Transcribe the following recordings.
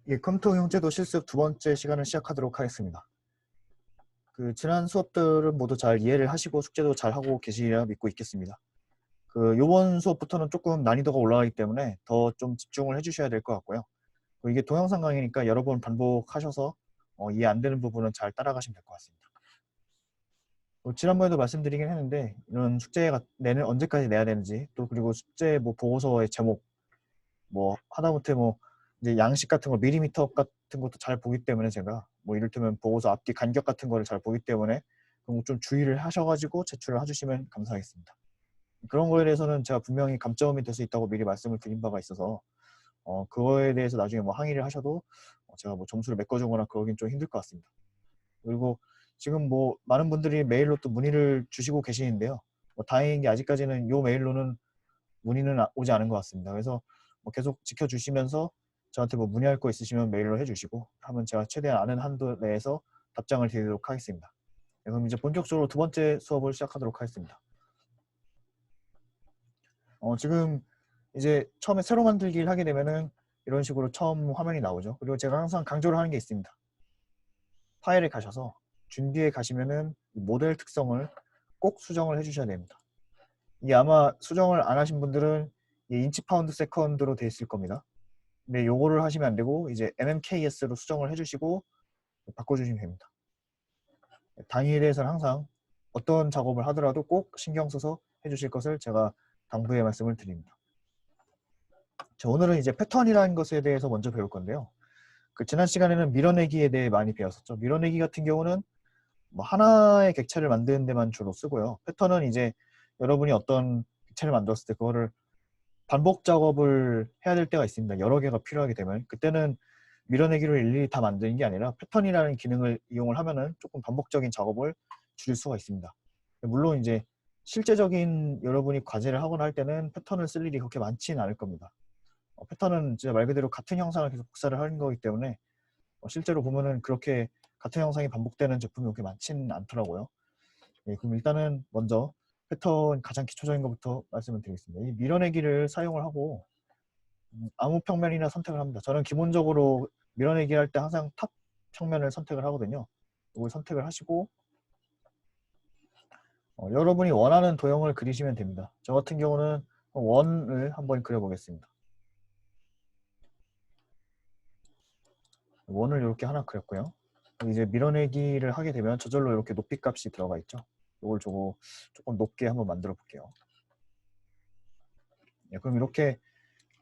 예, 컴퓨터 형제도 실습 두 번째 시간을 시작하도록 하겠습니다. 지난 수업들은 모두 잘 이해를 하시고 숙제도 잘 하고 계시리라 믿고 있겠습니다. 요번 수업부터는 조금 난이도가 올라가기 때문에 더 좀 집중을 해주셔야 될 것 같고요. 이게 동영상 강의니까 여러 번 반복하셔서 이해 안 되는 부분은 잘 따라가시면 될 것 같습니다. 지난번에도 말씀드리긴 했는데 이런 숙제 내는 언제까지 내야 되는지, 또 그리고 숙제 보고서의 제목 하다못해 이제 양식 같은 거, 밀리미터 같은 것도 잘 보기 때문에 제가 이를테면 보고서 앞뒤 간격 같은 거를 잘 보기 때문에 그런 거 좀 주의를 하셔가지고 제출을 해주시면 감사하겠습니다. 그런 거에 대해서는 제가 분명히 감점이 될 수 있다고 미리 말씀을 드린 바가 있어서 그거에 대해서 나중에 항의를 하셔도 제가 점수를 메꿔주거나 그러긴 좀 힘들 것 같습니다. 그리고 지금 많은 분들이 메일로 또 문의를 주시고 계시는데요. 다행인 게 아직까지는 요 메일로는 문의는 오지 않은 것 같습니다. 그래서 계속 지켜주시면서 저한테 문의할 거 있으시면 메일로 해주시고 하면 제가 최대한 아는 한도 내에서 답장을 드리도록 하겠습니다. 그럼 이제 본격적으로 두 번째 수업을 시작하도록 하겠습니다. 지금 이제 처음에 새로 만들기를 하게 되면은 이런 식으로 처음 화면이 나오죠. 그리고 제가 항상 강조를 하는 게 있습니다. 파일에 가셔서 준비에 가시면은 모델 특성을 꼭 수정을 해주셔야 됩니다. 이게 아마 수정을 안 하신 분들은 인치 파운드 세컨드로 되어 있을 겁니다. 근데 요거를 하시면 안 되고 이제 mmks로 수정을 해주시고 바꿔주시면 됩니다. 단위에 대해서는 항상 어떤 작업을 하더라도 꼭 신경 써서 해주실 것을 제가 당부의 말씀을 드립니다. 자, 오늘은 이제 패턴이라는 것에 대해서 먼저 배울 건데요. 지난 시간에는 밀어내기에 대해 많이 배웠었죠. 밀어내기 같은 경우는 하나의 객체를 만드는 데만 주로 쓰고요. 패턴은 이제 여러분이 어떤 객체를 만들었을 때 그거를 반복 작업을 해야 될 때가 있습니다. 여러 개가 필요하게 되면 그때는 밀어내기로 일일이 다 만드는 게 아니라 패턴이라는 기능을 이용을 하면은 조금 반복적인 작업을 줄일 수가 있습니다. 물론 이제 실제적인 여러분이 과제를 하거나 할 때는 패턴을 쓸 일이 그렇게 많지는 않을 겁니다. 패턴은 진짜 말 그대로 같은 형상을 계속 복사를 하는 거기 때문에 실제로 보면은 그렇게 같은 형상이 반복되는 제품이 그렇게 많지는 않더라고요. 예, 그럼 일단은 먼저 패턴 가장 기초적인 것부터 말씀을 드리겠습니다. 이 밀어내기를 사용을 하고 아무 평면이나 선택을 합니다. 저는 기본적으로 밀어내기 할 때 항상 탑 평면을 선택을 하거든요. 이걸 선택을 하시고 여러분이 원하는 도형을 그리시면 됩니다. 저 같은 경우는 원을 한번 그려보겠습니다. 원을 이렇게 하나 그렸고요. 이제 밀어내기를 하게 되면 저절로 이렇게 높이 값이 들어가 있죠. 이걸 조금 높게 한번 만들어 볼게요. 네, 그럼 이렇게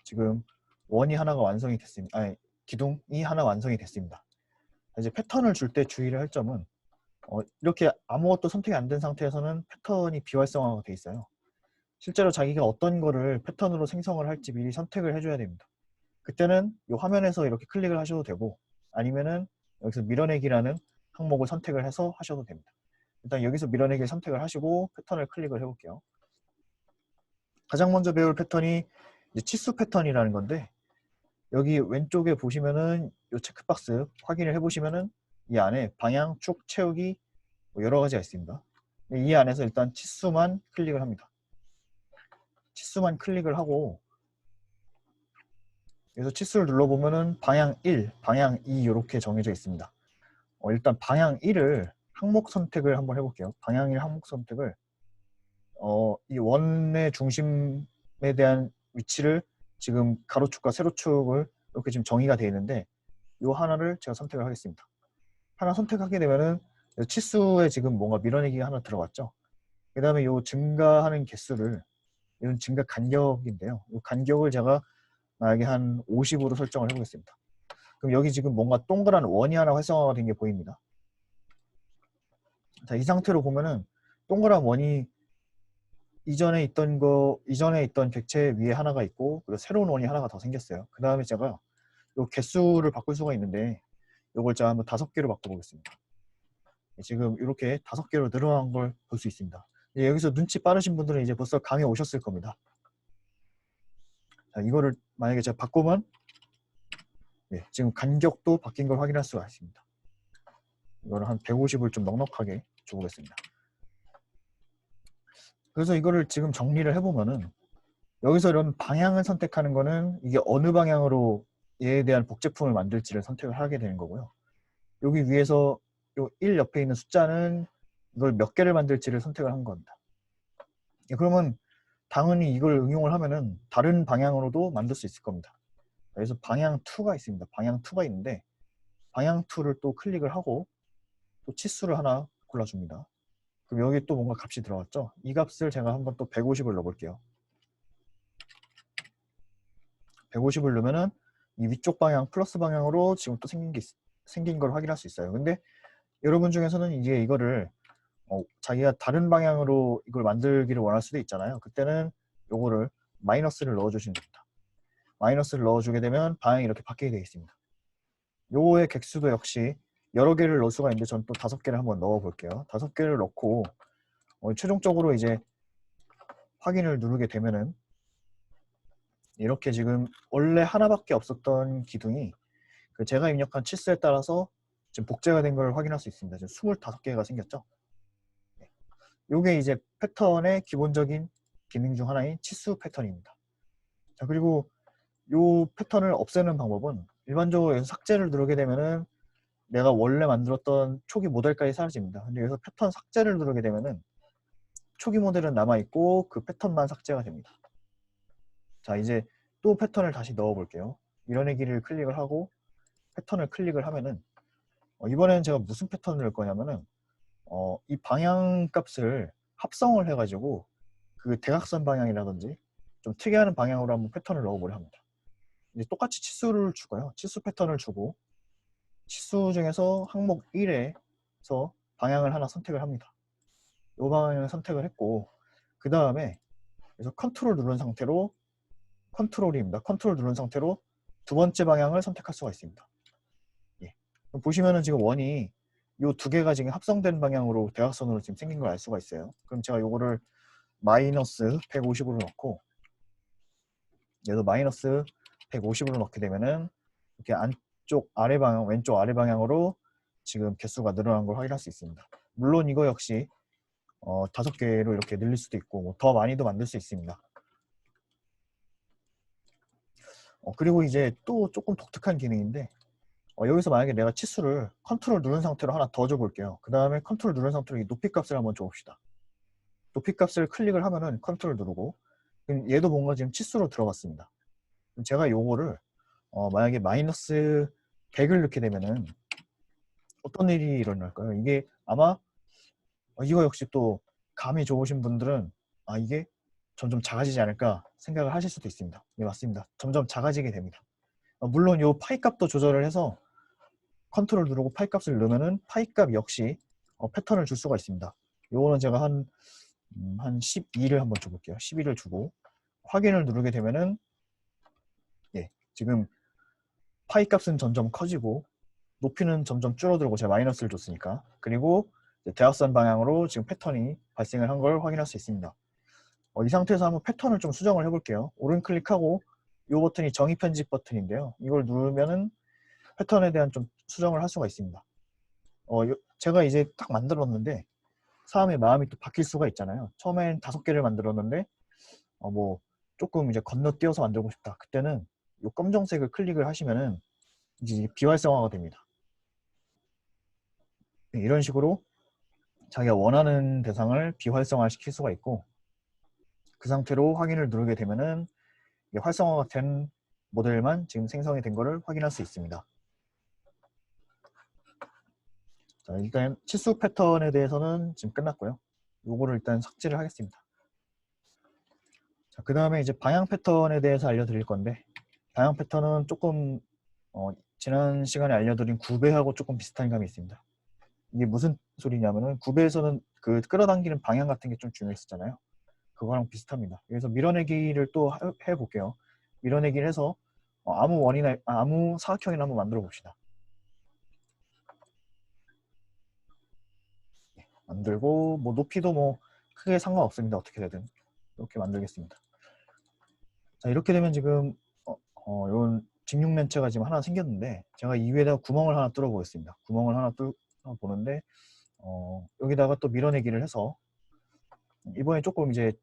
지금 원이 하나가 완성이 됐습니다. 아니, 기둥이 하나 완성이 됐습니다. 이제 패턴을 줄 때 주의를 할 점은 이렇게 아무것도 선택이 안 된 상태에서는 패턴이 비활성화가 돼 있어요. 실제로 자기가 어떤 거를 패턴으로 생성을 할지 미리 선택을 해줘야 됩니다. 그때는 이 화면에서 이렇게 클릭을 하셔도 되고 아니면은 여기서 밀어내기라는 항목을 선택을 해서 하셔도 됩니다. 일단 여기서 밀어내기를 선택을 하시고 패턴을 클릭을 해볼게요. 가장 먼저 배울 패턴이 이제 치수 패턴이라는 건데 여기 왼쪽에 보시면은 이 체크박스 확인을 해보시면은 이 안에 방향, 축, 채우기 여러 가지가 있습니다. 이 안에서 일단 치수만 클릭을 합니다. 치수만 클릭을 하고 여기서 치수를 눌러보면은 방향 1, 방향 2 이렇게 정해져 있습니다. 일단 방향 1을 항목 선택을 한번 해볼게요. 방향 1 항목 선택을 이 원의 중심에 대한 위치를 지금 가로축과 세로축을 이렇게 지금 정의가 되어 있는데 이 하나를 제가 선택을 하겠습니다. 하나 선택하게 되면은 치수에 지금 뭔가 밀어내기가 하나 들어갔죠. 그 다음에 이 증가하는 개수를 이건 증가 간격인데요. 이 간격을 제가 만약에 한 50으로 설정을 해보겠습니다. 그럼 여기 지금 뭔가 동그란 원이 하나 활성화가 된 게 보입니다. 자, 이 상태로 보면은 동그란 원이 이전에 있던 객체 위에 하나가 있고 그리고 새로운 원이 하나가 더 생겼어요. 그 다음에 제가 이 개수를 바꿀 수가 있는데 이걸 제가 한번 5개로 바꿔보겠습니다. 지금 이렇게 5개로 늘어난 걸 볼 수 있습니다. 여기서 눈치 빠르신 분들은 이제 벌써 감이 오셨을 겁니다. 자, 이거를 만약에 제가 바꾸면 지금 간격도 바뀐 걸 확인할 수가 있습니다. 이거를 한 150을 좀 넉넉하게 줘보겠습니다. 그래서 이거를 지금 정리를 해보면은 여기서 이런 방향을 선택하는 거는 이게 어느 방향으로 얘에 대한 복제품을 만들지를 선택을 하게 되는 거고요. 여기 위에서 요 1 옆에 있는 숫자는 이걸 몇 개를 만들지를 선택을 한 겁니다. 그러면 당연히 이걸 응용을 하면은 다른 방향으로도 만들 수 있을 겁니다. 그래서 방향 2가 있습니다. 방향 2가 있는데 방향 2를 또 클릭을 하고 또 치수를 하나 골라줍니다. 그럼 여기 또 뭔가 값이 들어갔죠? 이 값을 제가 한번 또 150을 넣어볼게요. 150을 넣으면은 이 위쪽 방향 플러스 방향으로 지금 또 생긴 걸 확인할 수 있어요. 근데 여러분 중에서는 이제 이거를 자기가 다른 방향으로 이걸 만들기를 원할 수도 있잖아요. 그때는 요거를 마이너스를 넣어주시면 됩니다. 마이너스를 넣어주게 되면 방향이 이렇게 바뀌게 되어 있습니다. 요거의 객수도 역시 여러 개를 넣을 수가 있는데 저는 또 5개를 한번 넣어 볼게요. 5개를 넣고 최종적으로 이제 확인을 누르게 되면은 이렇게 지금 원래 하나밖에 없었던 기둥이 그 제가 입력한 치수에 따라서 지금 복제가 된 걸 확인할 수 있습니다. 지금 25개가 생겼죠. 요게 이제 패턴의 기본적인 기능 중 하나인 치수 패턴입니다. 자, 그리고 요 패턴을 없애는 방법은 일반적으로 여기서 삭제를 누르게 되면은 내가 원래 만들었던 초기 모델까지 사라집니다. 근데 여기서 패턴 삭제를 누르게 되면은 초기 모델은 남아있고 그 패턴만 삭제가 됩니다. 자, 이제 또 패턴을 다시 넣어 볼게요. 밀어내기를 클릭을 하고 패턴을 클릭을 하면은 이번에는 제가 무슨 패턴을 넣을 거냐면은 이 방향 값을 합성을 해가지고 그 대각선 방향이라든지 좀 특이한 방향으로 한번 패턴을 넣어보려 합니다. 이제 똑같이 치수를 주고요. 치수 패턴을 주고 치수 중에서 항목 1에서 방향을 하나 선택을 합니다. 이 방향을 선택을 했고 그 다음에 그래서 컨트롤 누른 상태로 컨트롤입니다. 컨트롤 누른 상태로 두 번째 방향을 선택할 수가 있습니다. 예. 보시면은 지금 원이 이 두 개가 지금 합성된 방향으로 대각선으로 지금 생긴 걸 알 수가 있어요. 그럼 제가 요거를 마이너스 150으로 넣고 얘도 마이너스 150으로 넣게 되면은 이렇게 안쪽 아래 방향, 왼쪽 아래 방향으로 지금 개수가 늘어난 걸 확인할 수 있습니다. 물론 이거 역시 5개로 이렇게 늘릴 수도 있고 뭐더 많이도 만들 수 있습니다. 그리고 이제 또 조금 독특한 기능인데 여기서 만약에 내가 치수를 컨트롤 누른 상태로 하나 더 줘볼게요. 그 다음에 컨트롤 누른 상태로 이 높이 값을 한번 줘봅시다. 높이 값을 클릭을 하면은 컨트롤 누르고 그럼 얘도 뭔가 지금 치수로 들어갔습니다. 그럼 제가 요거를 만약에 마이너스 100을 넣게 되면은 어떤 일이 일어날까요? 이게 아마 이거 역시 또 감이 좋으신 분들은 이게 점점 작아지지 않을까 생각을 하실 수도 있습니다. 네, 맞습니다. 점점 작아지게 됩니다. 물론 요 파이 값도 조절을 해서 컨트롤 누르고 파이 값을 넣으면은 파이 값 역시 패턴을 줄 수가 있습니다. 요거는 제가 한 12를 한번 줘볼게요. 12를 주고 확인을 누르게 되면은 예, 지금 파이 값은 점점 커지고 높이는 점점 줄어들고 제가 마이너스를 줬으니까 그리고 대각선 방향으로 지금 패턴이 발생을 한 걸 확인할 수 있습니다. 이 상태에서 한번 패턴을 좀 수정을 해볼게요. 오른 클릭하고 이 버튼이 정의 편집 버튼인데요. 이걸 누르면은 패턴에 대한 좀 수정을 할 수가 있습니다. 제가 이제 딱 만들었는데 사람의 마음이 또 바뀔 수가 있잖아요. 처음엔 5개를 만들었는데 뭐 조금 이제 건너뛰어서 만들고 싶다. 그때는 이 검정색을 클릭을 하시면은 이제 비활성화가 됩니다. 이런 식으로 자기가 원하는 대상을 비활성화 시킬 수가 있고 그 상태로 확인을 누르게 되면은 활성화가 된 모델만 지금 생성이 된 것을 확인할 수 있습니다. 자, 일단 치수 패턴에 대해서는 지금 끝났고요. 요거를 일단 삭제를 하겠습니다. 자, 그 다음에 이제 방향 패턴에 대해서 알려드릴 건데 방향 패턴은 조금 지난 시간에 알려드린 구배하고 조금 비슷한 감이 있습니다. 이게 무슨 소리냐면은 구배에서는 그 끌어당기는 방향 같은 게 좀 중요했었잖아요. 그거랑 비슷합니다. 그래서 밀어내기를 또 해볼게요. 밀어내기를 해서 아무 사각형이나 한번 만들어 봅시다. 만들고 뭐 높이도 뭐 크게 상관없습니다. 어떻게 되든 이렇게 만들겠습니다. 자, 이렇게 되면 지금 이런 직육면체가 지금 하나 생겼는데 제가 이 위에다가 구멍을 하나 뚫어 보겠습니다. 구멍을 하나 뚫어 보는데 여기다가 또 밀어내기를 해서 이번에 조금 이제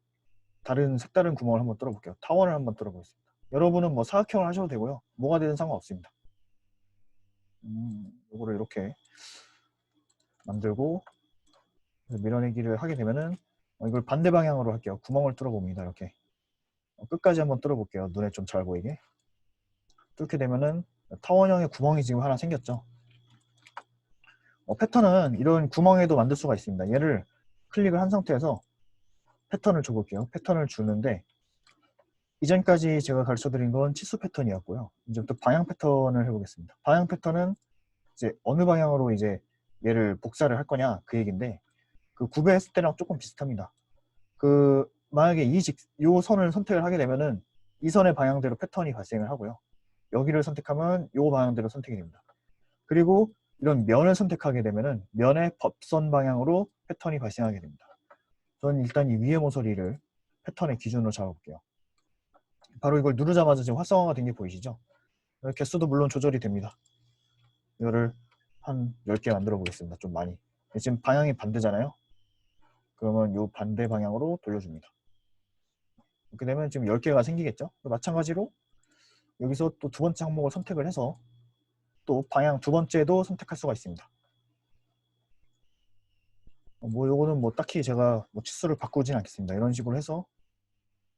다른 색다른 구멍을 한번 뚫어 볼게요. 타원을 한번 뚫어 보겠습니다. 여러분은 뭐 사각형을 하셔도 되고요. 뭐가 되든 상관없습니다. 이거를 이렇게 만들고 밀어내기를 하게 되면은 이걸 반대 방향으로 할게요. 구멍을 뚫어 봅니다. 이렇게 끝까지 한번 뚫어 볼게요. 눈에 좀 잘 보이게. 뚫게 되면은 타원형의 구멍이 지금 하나 생겼죠. 패턴은 이런 구멍에도 만들 수가 있습니다. 얘를 클릭을 한 상태에서 패턴을 줘볼게요. 패턴을 주는데 이전까지 제가 가르쳐 드린 건 치수 패턴이었고요. 이제부터 방향 패턴을 해보겠습니다. 방향 패턴은 이제 어느 방향으로 이제 얘를 복사를 할 거냐 그 얘기인데 그 구배했을 때랑 조금 비슷합니다. 그 만약에 요 선을 선택을 하게 되면은 이 선의 방향대로 패턴이 발생을 하고요. 여기를 선택하면 요 방향대로 선택이 됩니다. 그리고 이런 면을 선택하게 되면은 면의 법선 방향으로 패턴이 발생하게 됩니다. 저는 일단 이 위의 모서리를 패턴의 기준으로 잡아볼게요. 바로 이걸 누르자마자 지금 활성화가 된 게 보이시죠? 개수도 물론 조절이 됩니다. 이거를 한 10개 만들어 보겠습니다. 좀 많이. 지금 방향이 반대잖아요. 그러면 이 반대 방향으로 돌려줍니다. 이렇게 되면 지금 10개가 생기겠죠? 마찬가지로 여기서 또 두 번째 항목을 선택을 해서 또 방향 두 번째도 선택할 수가 있습니다. 뭐 요거는 뭐 딱히 제가 뭐 치수를 바꾸진 않겠습니다. 이런 식으로 해서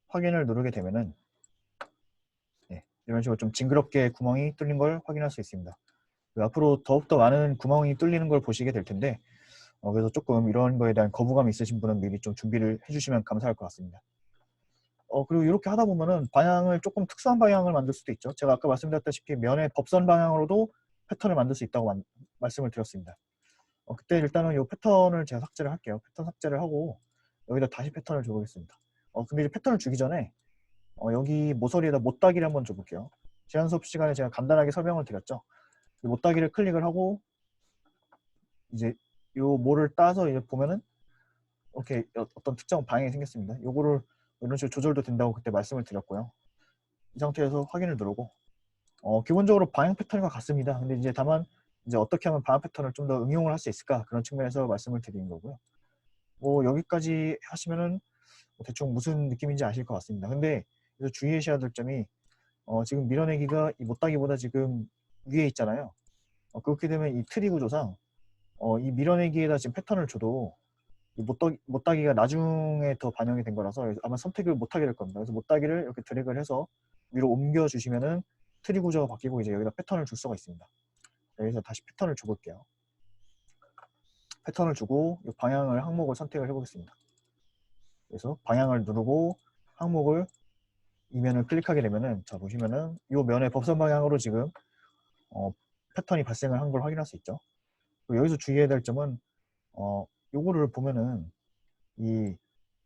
확인을 누르게 되면은 이런 식으로 좀 징그럽게 구멍이 뚫린 걸 확인할 수 있습니다. 앞으로 더욱더 많은 구멍이 뚫리는 걸 보시게 될 텐데 그래서 조금 이런 거에 대한 거부감이 있으신 분은 미리 좀 준비를 해주시면 감사할 것 같습니다. 그리고 이렇게 하다 보면은 방향을 조금 특수한 방향을 만들 수도 있죠. 제가 아까 말씀드렸다시피 면의 법선 방향으로도 패턴을 만들 수 있다고 말씀을 드렸습니다. 그때 일단은 이 패턴을 제가 삭제를 할게요. 패턴 삭제를 하고 여기다 다시 패턴을 줘보겠습니다. 근데 이제 패턴을 주기 전에 여기 모서리에다 못따기를 한번 줘볼게요. 제한 수업 시간에 제가 간단하게 설명을 드렸죠. 못따기를 클릭을 하고 이제 요 모를 따서 이제 보면은 이렇게 어떤 특정 방향이 생겼습니다. 요거를 이런 식으로 조절도 된다고 그때 말씀을 드렸고요. 이 상태에서 확인을 누르고 기본적으로 방향 패턴과 같습니다. 근데 이제 다만 이제 어떻게 하면 방향 패턴을 좀 더 응용을 할 수 있을까 그런 측면에서 말씀을 드리는 거고요. 뭐 여기까지 하시면은 대충 무슨 느낌인지 아실 것 같습니다. 근데 그래서 주의하셔야 될 점이 지금 밀어내기가 이 못따기보다 지금 위에 있잖아요. 그렇게 되면 이 트리 구조상 이 밀어내기에다 지금 패턴을 줘도 이 못따기가 나중에 더 반영이 된 거라서 아마 선택을 못하게 될 겁니다. 그래서 못따기를 이렇게 드래그를 해서 위로 옮겨 주시면은 트리 구조가 바뀌고 이제 여기다 패턴을 줄 수가 있습니다. 여기서 다시 패턴을 줘볼게요. 패턴을 주고 이 방향을 항목을 선택을 해보겠습니다. 그래서 방향을 누르고 항목을 이면을 클릭하게 되면은 자 보시면은 이 면의 법선 방향으로 지금 패턴이 발생을 한 걸 확인할 수 있죠. 여기서 주의해야 될 점은 요거를 보면은 이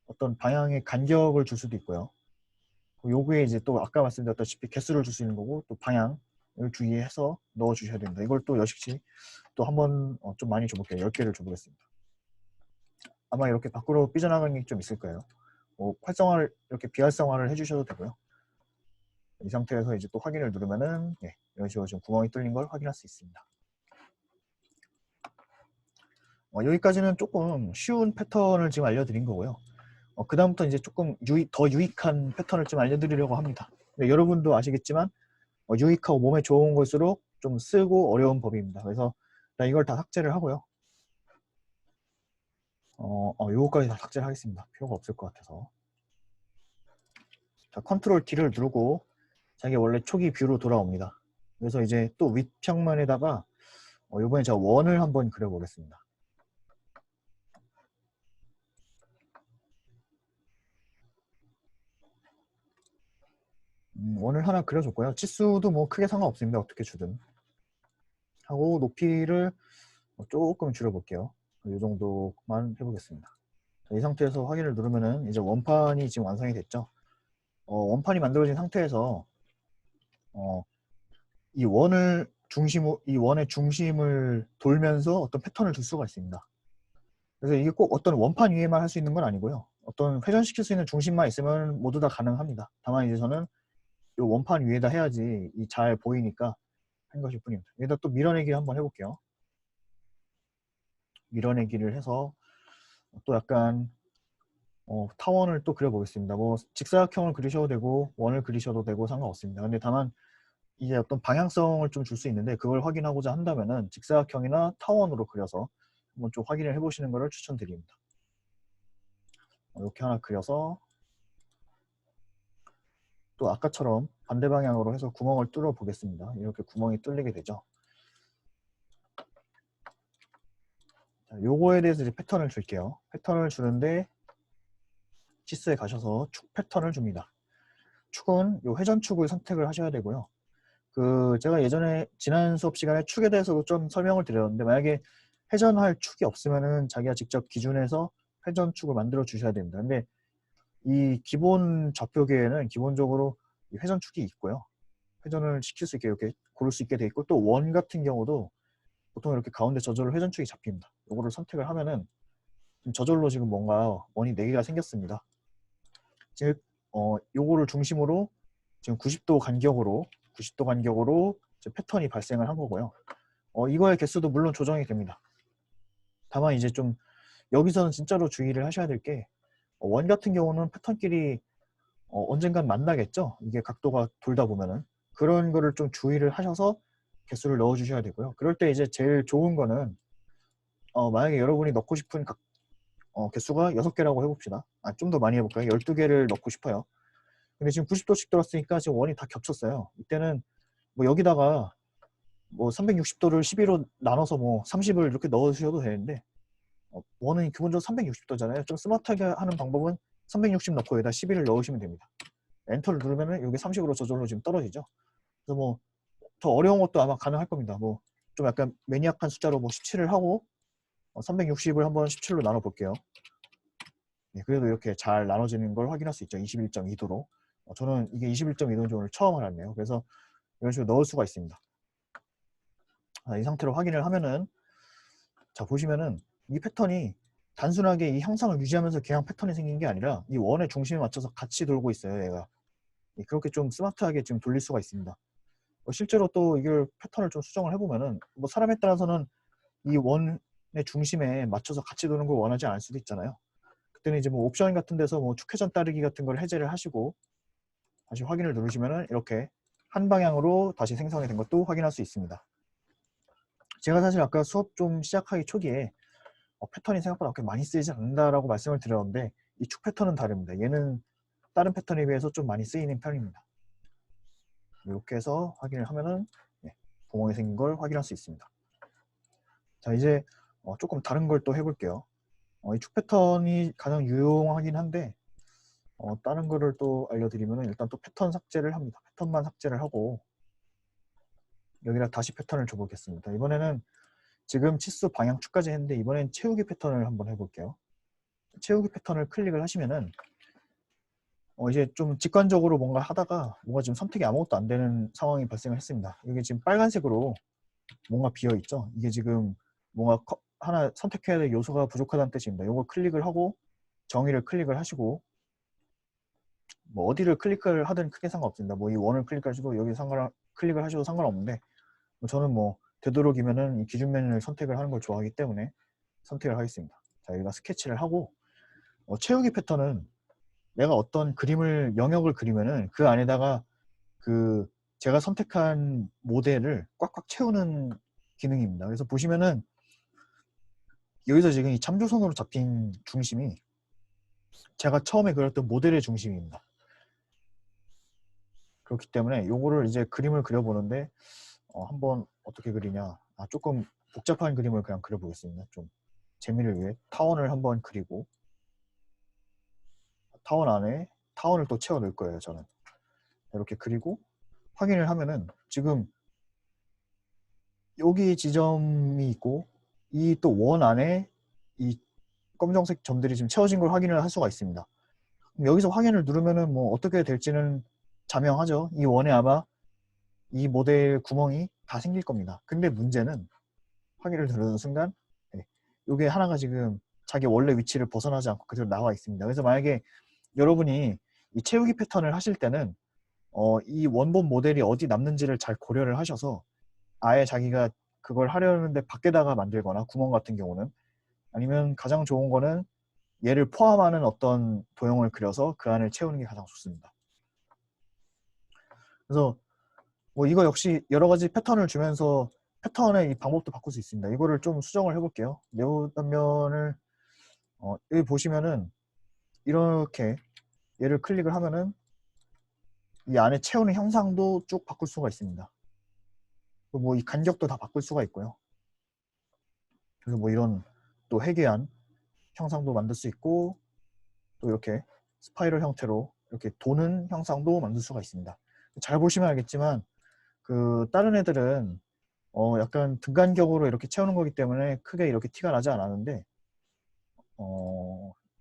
어떤 방향의 간격을 줄 수도 있고요. 요거에 이제 또 아까 말씀드렸다시피 개수를 줄 수 있는 거고 또 방향을 주의해서 넣어 주셔야 됩니다. 이걸 또 역시 또 한번 좀 많이 줘볼게요. 10개를 줘보겠습니다. 아마 이렇게 밖으로 삐져나가는 게 좀 있을 거예요. 활성화를 이렇게 비활성화를 해주셔도 되고요. 이 상태에서 이제 또 확인을 누르면은 이런 식으로 지금 구멍이 뚫린 걸 확인할 수 있습니다. 여기까지는 조금 쉬운 패턴을 지금 알려드린 거고요. 그 다음부터 이제 조금 더 유익한 패턴을 좀 알려드리려고 합니다. 여러분도 아시겠지만 유익하고 몸에 좋은 걸수록 좀 쓰고 어려운 법입니다. 그래서 이걸 다 삭제를 하고요. 요거까지 다 삭제를 하겠습니다. 필요가 없을 것 같아서. 자, 컨트롤 D를 누르고 자기 원래 초기 뷰로 돌아옵니다. 그래서 이제 또 윗평면에다가 이번에 제가 원을 한번 그려보겠습니다. 원을 하나 그려줬고요. 치수도 뭐 크게 상관없습니다. 어떻게 주든. 하고 높이를 조금 줄여볼게요. 이 정도만 해보겠습니다. 자, 이 상태에서 확인을 누르면은 이제 원판이 지금 완성이 됐죠. 원판이 만들어진 상태에서 이 원의 중심을 돌면서 어떤 패턴을 줄 수가 있습니다. 그래서 이게 꼭 어떤 원판 위에만 할 수 있는 건 아니고요. 어떤 회전시킬 수 있는 중심만 있으면 모두 다 가능합니다. 다만 이제 저는 이 원판 위에다 해야지 잘 보이니까 한 것일 뿐입니다. 여기다 또 밀어내기를 한번 해볼게요. 밀어내기를 해서 또 약간 타원을 또 그려보겠습니다. 뭐 직사각형을 그리셔도 되고 원을 그리셔도 되고 상관없습니다. 근데 다만 이게 어떤 방향성을 좀 줄 수 있는데 그걸 확인하고자 한다면은 직사각형이나 타원으로 그려서 한번 좀 확인을 해보시는 것을 추천드립니다. 이렇게 하나 그려서 또 아까처럼 반대 방향으로 해서 구멍을 뚫어 보겠습니다. 이렇게 구멍이 뚫리게 되죠. 자, 요거에 대해서 이제 패턴을 줄게요. 패턴을 주는데 치스에 가셔서 축 패턴을 줍니다. 축은 요 회전축을 선택을 하셔야 되고요. 제가 예전에 지난 수업 시간에 축에 대해서도 좀 설명을 드렸는데 만약에 회전할 축이 없으면은 자기가 직접 기준에서 회전축을 만들어 주셔야 됩니다. 근데 이 기본 좌표계에는 기본적으로 회전축이 있고요. 회전을 시킬 수 있게 이렇게 고를 수 있게 돼 있고 또 원 같은 경우도 보통 이렇게 가운데 저절로 회전축이 잡힙니다. 요거를 선택을 하면은 지금 저절로 지금 뭔가 원이 4개가 생겼습니다. 즉 요거를 중심으로 지금 90도 간격으로 패턴이 발생을 한 거고요. 이거의 개수도 물론 조정이 됩니다. 다만 이제 좀 여기서는 진짜로 주의를 하셔야 될 게 원 같은 경우는 패턴끼리 언젠간 만나겠죠. 이게 각도가 돌다 보면은 그런 거를 좀 주의를 하셔서 개수를 넣어 주셔야 되고요. 그럴 때 이제 제일 좋은 거는 만약에 여러분이 넣고 싶은 개수가 6개라고 해봅시다. 좀 더 많이 해볼까요? 12개를 넣고 싶어요. 근데 지금 90도씩 돌았으니까 지금 원이 다 겹쳤어요. 이때는 뭐 여기다가 뭐 360도를 12로 나눠서 뭐 30을 이렇게 넣으셔도 되는데 원은 기본적으로 360도잖아요. 좀 스마트하게 하는 방법은 360 넣고 여기다 11을 넣으시면 됩니다. 엔터를 누르면은 여기 30으로 저절로 지금 떨어지죠. 그래서 뭐 더 어려운 것도 아마 가능할 겁니다. 뭐 좀 약간 매니악한 숫자로 뭐 17을 하고 360을 한번 17로 나눠 볼게요. 네, 그래도 이렇게 잘 나눠지는 걸 확인할 수 있죠. 21.2도로. 저는 이게 21.2도인 오늘 처음 알았네요. 그래서 이런 식으로 넣을 수가 있습니다. 이 상태로 확인을 하면은 자 보시면은 이 패턴이 단순하게 이 형상을 유지하면서 그냥 패턴이 생긴 게 아니라 이 원의 중심에 맞춰서 같이 돌고 있어요. 얘가 그렇게 좀 스마트하게 지금 돌릴 수가 있습니다. 실제로 또 이걸 패턴을 좀 수정을 해보면은 뭐 사람에 따라서는 이 원의 중심에 맞춰서 같이 도는 걸 원하지 않을 수도 있잖아요. 그때는 이제 뭐 옵션 같은 데서 뭐 축회전 따르기 같은 걸 해제를 하시고 다시 확인을 누르시면은 이렇게 한 방향으로 다시 생성이 된 것도 확인할 수 있습니다. 제가 사실 아까 수업 좀 시작하기 초기에 패턴이 생각보다 그렇게 많이 쓰이지 않는다라고 말씀을 드렸는데 이 축 패턴은 다릅니다. 얘는 다른 패턴에 비해서 좀 많이 쓰이는 편입니다. 이렇게 해서 확인을 하면은 구멍이 생긴 걸 확인할 수 있습니다. 자 이제 조금 다른 걸 또 해볼게요. 이 축 패턴이 가장 유용하긴 한데 다른 거를 또 알려드리면은 일단 또 패턴 삭제를 합니다. 패턴만 삭제를 하고 여기다 다시 패턴을 줘보겠습니다. 이번에는 지금 치수 방향 축까지 했는데 이번엔 채우기 패턴을 한번 해볼게요. 채우기 패턴을 클릭을 하시면은 이제 좀 직관적으로 뭔가 하다가 뭔가 지금 선택이 아무것도 안 되는 상황이 발생을 했습니다. 이게 지금 빨간색으로 뭔가 비어 있죠. 이게 지금 뭔가 하나 선택해야 될 요소가 부족하다는 뜻입니다. 이걸 클릭을 하고 정의를 클릭을 하시고 뭐 어디를 클릭을 하든 크게 상관없습니다. 뭐 이 원을 클릭하시고 여기 클릭을 하셔도 상관없는데 저는 뭐 되도록이면은 이 기준 메뉴를 선택을 하는 걸 좋아하기 때문에 선택을 하겠습니다. 자 여기가 스케치를 하고 채우기 패턴은 내가 어떤 그림을 영역을 그리면은 그 안에다가 제가 선택한 모델을 꽉꽉 채우는 기능입니다. 그래서 보시면은 여기서 지금 이 참조선으로 잡힌 중심이 제가 처음에 그렸던 모델의 중심입니다. 그렇기 때문에 요거를 이제 그림을 그려보는데 한번 어떻게 그리냐 조금 복잡한 그림을 그냥 그려보겠습니다. 좀 재미를 위해 타원을 한번 그리고 타원 안에 타원을 또 채워 넣을 거예요. 저는 이렇게 그리고 확인을 하면은 지금 여기 지점이 있고 이 또 원 안에 이 검정색 점들이 지금 채워진 걸 확인을 할 수가 있습니다. 그럼 여기서 확인을 누르면은 뭐 어떻게 될지는 자명하죠. 이 원에 아마 이 모델 구멍이 다 생길 겁니다. 근데 문제는 확인을 누르는 순간 이게 하나가 지금 자기 원래 위치를 벗어나지 않고 그대로 나와 있습니다. 그래서 만약에 여러분이 이 채우기 패턴을 하실 때는 이 원본 모델이 어디 남는지를 잘 고려를 하셔서 아예 자기가 그걸 하려는데 밖에다가 만들거나 구멍 같은 경우는 아니면 가장 좋은 거는 얘를 포함하는 어떤 도형을 그려서 그 안을 채우는 게 가장 좋습니다. 그래서 뭐 이거 역시 여러 가지 패턴을 주면서 패턴의 이 방법도 바꿀 수 있습니다. 이거를 좀 수정을 해볼게요. 네오 단면을 여기 보시면은 이렇게 얘를 클릭을 하면은 이 안에 채우는 형상도 쭉 바꿀 수가 있습니다. 뭐 이 간격도 다 바꿀 수가 있고요. 그래서 뭐 이런 또 회귀한 형상도 만들 수 있고 또 이렇게 스파이럴 형태로 이렇게 도는 형상도 만들 수가 있습니다. 잘 보시면 알겠지만 그 다른 애들은 약간 등간격으로 이렇게 채우는 거기 때문에 크게 이렇게 티가 나지 않았는데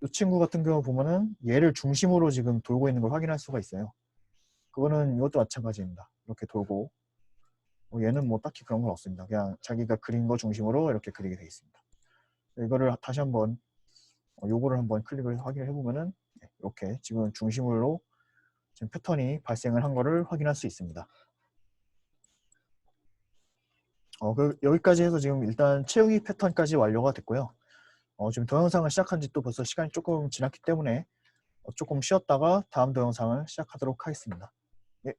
이 친구 같은 경우 보면은 얘를 중심으로 지금 돌고 있는 걸 확인할 수가 있어요. 그거는 이것도 마찬가지입니다. 이렇게 돌고 얘는 뭐 딱히 그런 건 없습니다. 그냥 자기가 그린 거 중심으로 이렇게 그리게 되어 있습니다. 이거를 다시 한번 요거를 한번 클릭을 확인을 해보면은 이렇게 지금 중심으로 지금 패턴이 발생을 한 거를 확인할 수 있습니다. 여기까지 해서 지금 일단 채우기 패턴까지 완료가 됐고요. 지금 동영상을 시작한 지 또 벌써 시간이 조금 지났기 때문에 조금 쉬었다가 다음 동영상을 시작하도록 하겠습니다. 예,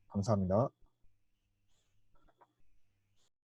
감사합니다.